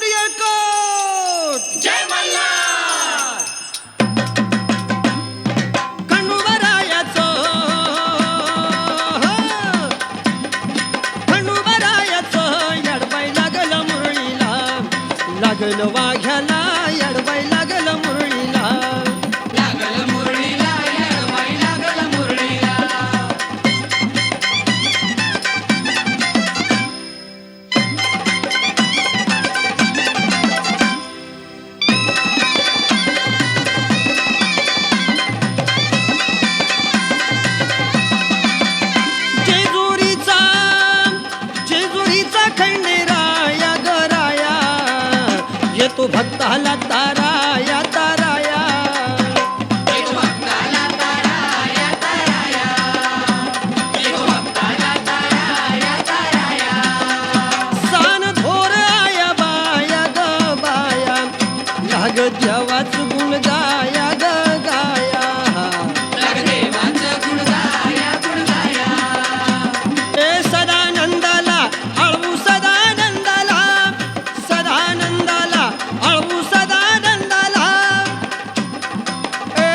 येळकोट जय मल्हार. खंडोबारायाचं येडबाई लागलं मुरळीला, लागलं वाघ्याला येडबाई लागलं मुरळीला. लागल मुरळीला येडबाई लागल मुरळीला. जेजुरीचा खंडेराया गराया, येतो भक्ताला ताराया ताराया. एक भक्ताला ताराया ताराया. एक भक्ताला ताराया ताराया. सान थोर आया बाया ग बाया, लाग देवाच गुण गाया ग गाया. लाग देवाचं गुण गाया गुण गाया. ए सदानंदाला अळवू सदानंदाला, सदानंदाला अळवू सदानंदाला. ए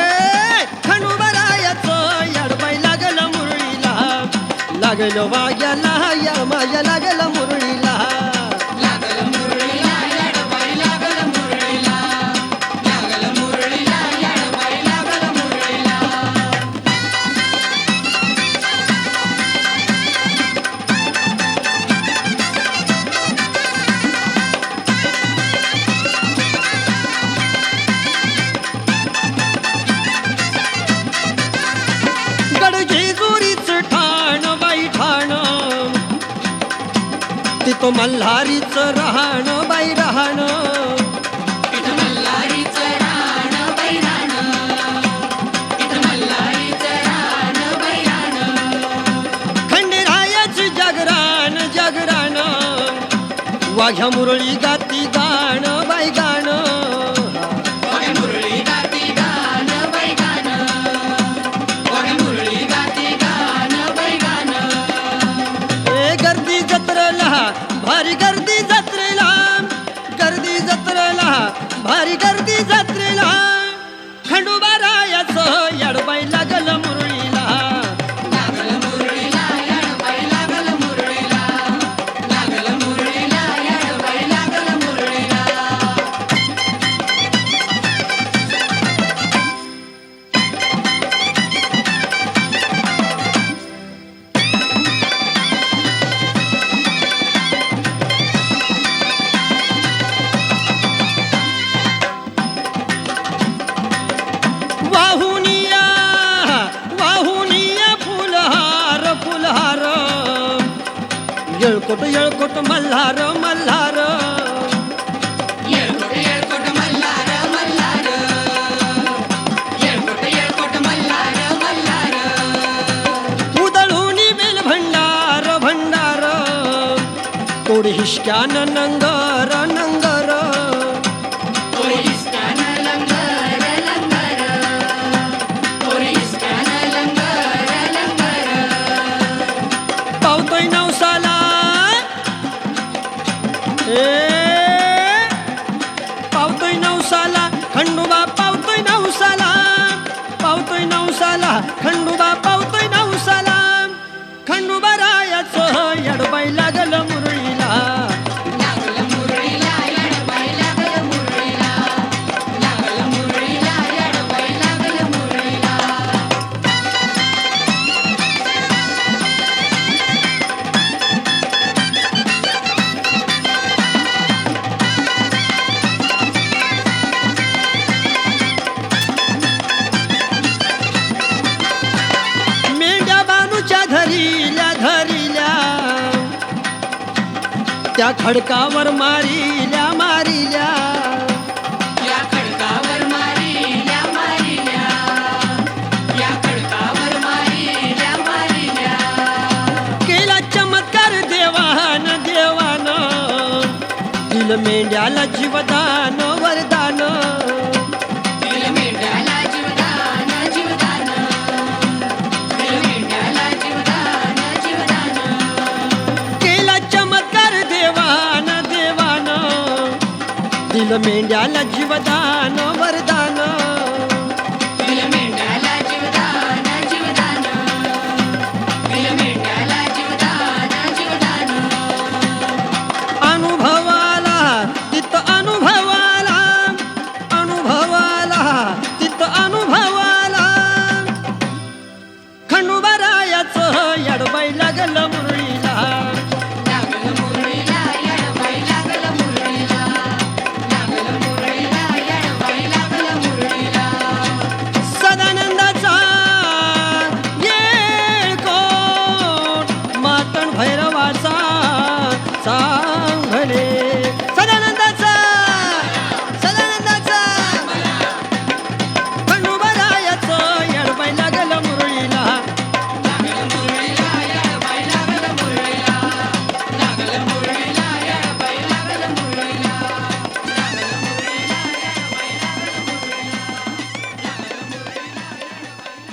खंडोबारायाचं येडबाई लागलं मुरळीला, लागलं वाघ्याला या माया लागलं मुरळीला. लागल मुरळीला येडबाई लागल मुरळीला. लागल मुरळीला येडबाई लागल मुरळीला. गड जेजुरीच ठाण बाई ठाण, तिथं मल्हारीचं राहणं बाई राहणं. इथं मल्हारीचं राहणं बाई राहणं. इथं मल्हारीचं राहणं बाई राहणं. खंडेरायाची जागरण जागरण, वाघ्या मुरळी गाती गाणं बाई गाणं. वाघ्या मुरळी गाती गाणं बाई गाणं. वाघ्या मुरळी गाती गाणं बाई गाणं. ए गर्दी जत्रेला भारी गर्दी जत्रेला, गर्दी जत्रेला भारी गर्दी जत्रेला. खंडोबारायाचं येडबाई लागलं मुरळीला, लागल मुरळीला येडबाई लागल मुरळीला. लागल मुरळीला येडबाई लागल मुरळीला. वाहुनिया वाहुनिया फुलहार फुलहार, येळकोट येळकोट मल्हार मल्हार. येळकोट येळकोट मल्हार मल्हार. येळकोट येळकोट मल्हार मल्हार. उदळूनी बेल भंडार भंडार, तोडी हिसक्यानं नंगर नंगर. तोरी हिसक्यानं लंगर लंगर. तोरी हिसक्यानं लंगर लंगर. पावतोय नवसाला पावतोय नवसाला खंडोबा पावतोय नवसाला, पावतोय नवसाला खंडोबा पावतोय नवसाला. खंडोबारायाचं येडबाई लागलं मुरळीला, लागल मुरळीला येडबाई लागल मुरळीला. लागल मुरळीला येडबाई लागल मुरळीला. मेंढ्या बानूच्या धरिल्या धरिल्या, त्या खडकावर मारिल्या मारिल्या. या खडकावर मारिल्या मारिल्या. या खडकावर मारिल्या मारिल्या. केला चमत्कार देवान देवान, दिल मेंढ्याला जीवदान वरदान. दिल मेंढ्याला जीवदान जीवदान. दिल मेंढ्याला जीवदान जीवदान. केला चमत्कार देवान दिलं मेंढ्याला जीवदान वरदान दिलं मेंढ्याला जीवदान जीवदान दिलं मेंढ्याला जीवदान जीवदान अनुभवाला तिथं अनुभवाला अनुभवाला तिथं अनुभवाला खंडोबारायाचं